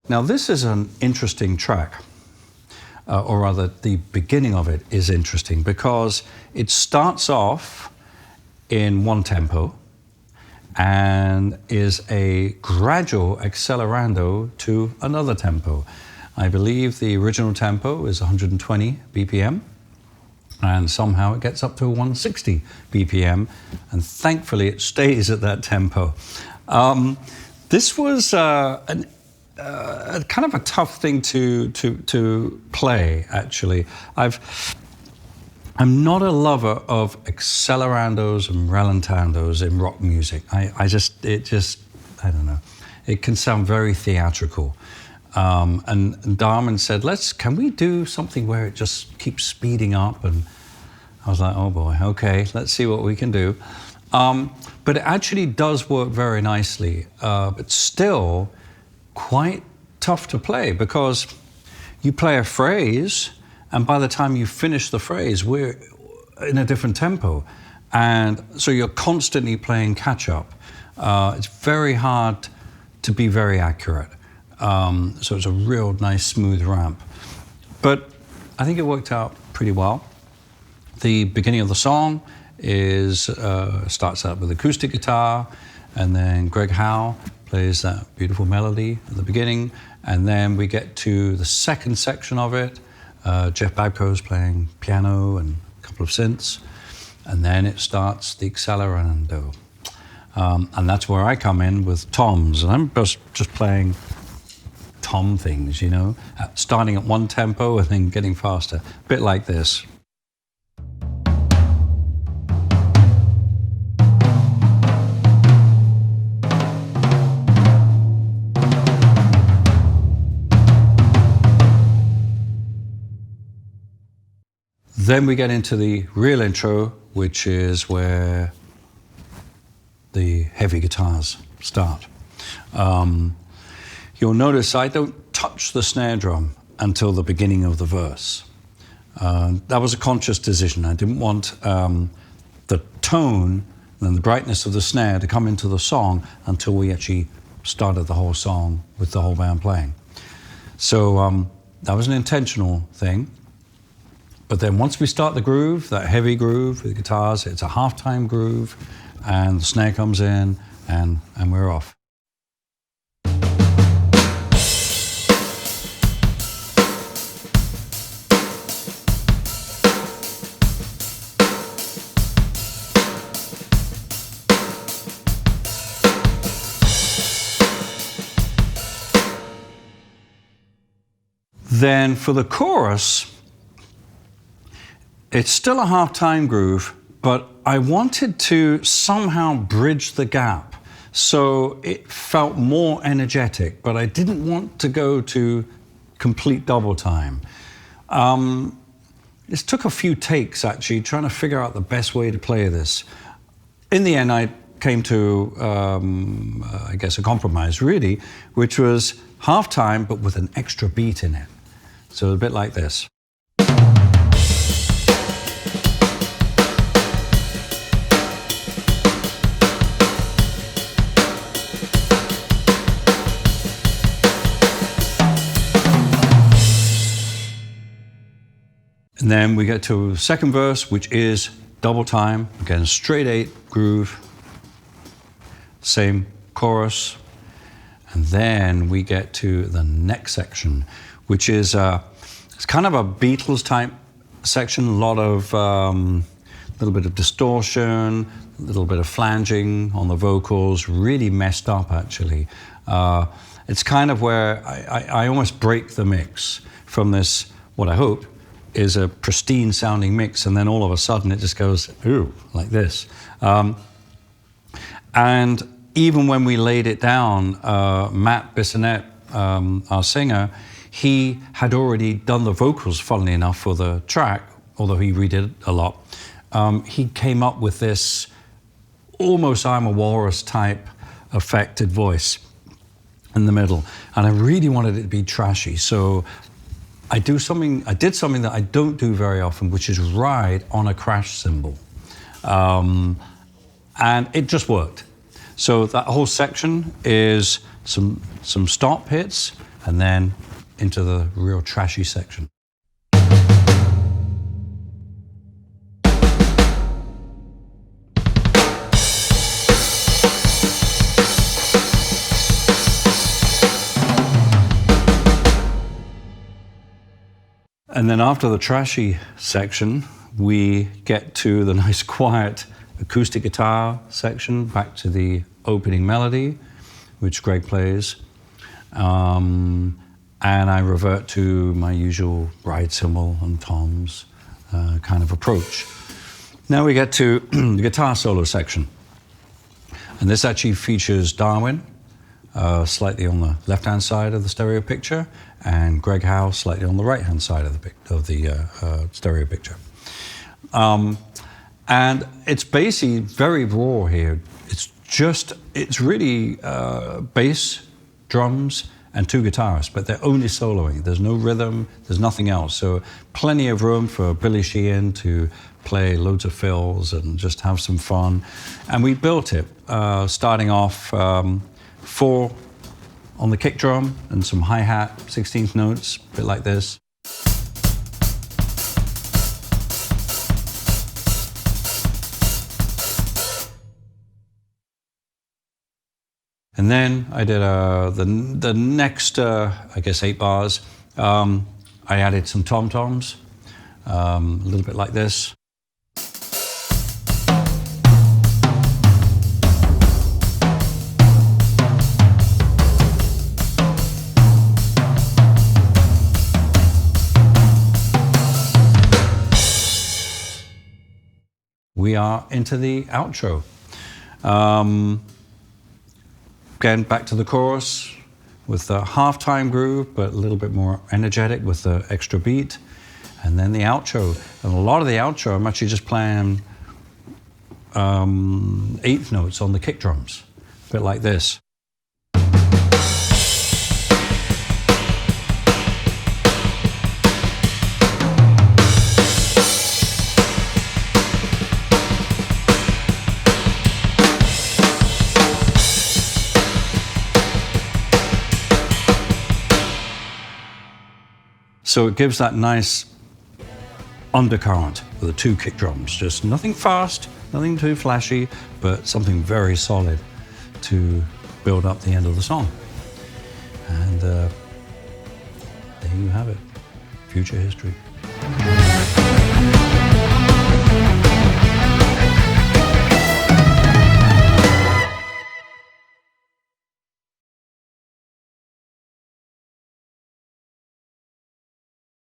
Now this is an interesting track, or rather the beginning of it is interesting because it starts off in one tempo and is a gradual accelerando to another tempo. I believe the original tempo is 120 BPM, and somehow it gets up to 160 BPM, and thankfully it stays at that tempo. This was kind of a tough thing to play, actually. I'm not a lover of accelerandos and rallentandos in rock music. I don't know. It can sound very theatrical. And Darwin said, can we do something where it just keeps speeding up? And I was like, oh boy, okay, let's see what we can do. But it actually does work very nicely, but still quite tough to play because you play a phrase and by the time you finish the phrase, we're in a different tempo. And so you're constantly playing catch up. It's very hard to be very accurate. So it's a real nice smooth ramp. But I think it worked out pretty well. The beginning of the song starts out with acoustic guitar, and then Greg Howe plays that beautiful melody at the beginning, and then we get to the second section of it. Jeff Babco's playing piano and a couple of synths, and then it starts the accelerando. And that's where I come in with toms, and I'm just playing tom things, you know, starting at one tempo and then getting faster, a bit like this. Then we get into the real intro, which is where the heavy guitars start. You'll notice I don't touch the snare drum until the beginning of the verse. That was a conscious decision. I didn't want the tone and the brightness of the snare to come into the song until we actually started the whole song with the whole band playing. So that was an intentional thing. But then once we start the groove, that heavy groove with guitars, it's a halftime groove, and the snare comes in, and we're off. Then for the chorus, it's still a half-time groove, but I wanted to somehow bridge the gap so it felt more energetic, but I didn't want to go to complete double time. This took a few takes, actually, trying to figure out the best way to play this. In the end, I came to, I guess, a compromise, really, which was half-time, but with an extra beat in it. So a bit like this. And then we get to the second verse, which is double time. Again, straight 8 groove, same chorus. And then we get to the next section, which is it's kind of a Beatles type section, a lot of little bit of distortion, a little bit of flanging on the vocals, really messed up actually. It's kind of where I almost break the mix from this, what I hope is a pristine sounding mix, and then all of a sudden it just goes, ooh, like this. And even when we laid it down, Matt Bissonette, our singer, he had already done the vocals, funnily enough, for the track, although he redid it a lot. He came up with this almost I'm a Walrus type affected voice in the middle. And I really wanted it to be trashy. So I did something that I don't do very often, which is ride on a crash cymbal. And it just worked. So that whole section is some stop hits, and then into the real trashy section. And then after the trashy section, we get to the nice quiet acoustic guitar section, back to the opening melody, which Greg plays. And I revert to my usual ride cymbal and toms kind of approach. Now we get to the guitar solo section. And this actually features Darwin, slightly on the left-hand side of the stereo picture, and Greg Howe slightly on the right-hand side of the stereo picture. And it's basically very raw here. It's really bass, drums, and two guitarists, but they're only soloing. There's no rhythm, there's nothing else. So plenty of room for Billy Sheehan to play loads of fills and just have some fun. And we built it, starting off 4 on the kick drum and some hi-hat, 16th notes, a bit like this. And then I did the next, I guess, 8 bars. I added some tom-toms, a little bit like this. We are into the outro. Again, back to the chorus with the halftime groove, but a little bit more energetic with the extra beat. And then the outro. And a lot of the outro, I'm actually just playing 8th notes on the kick drums, a bit like this. So it gives that nice undercurrent with the 2 kick drums. Just nothing fast, nothing too flashy, but something very solid to build up the end of the song. And there you have it, future history.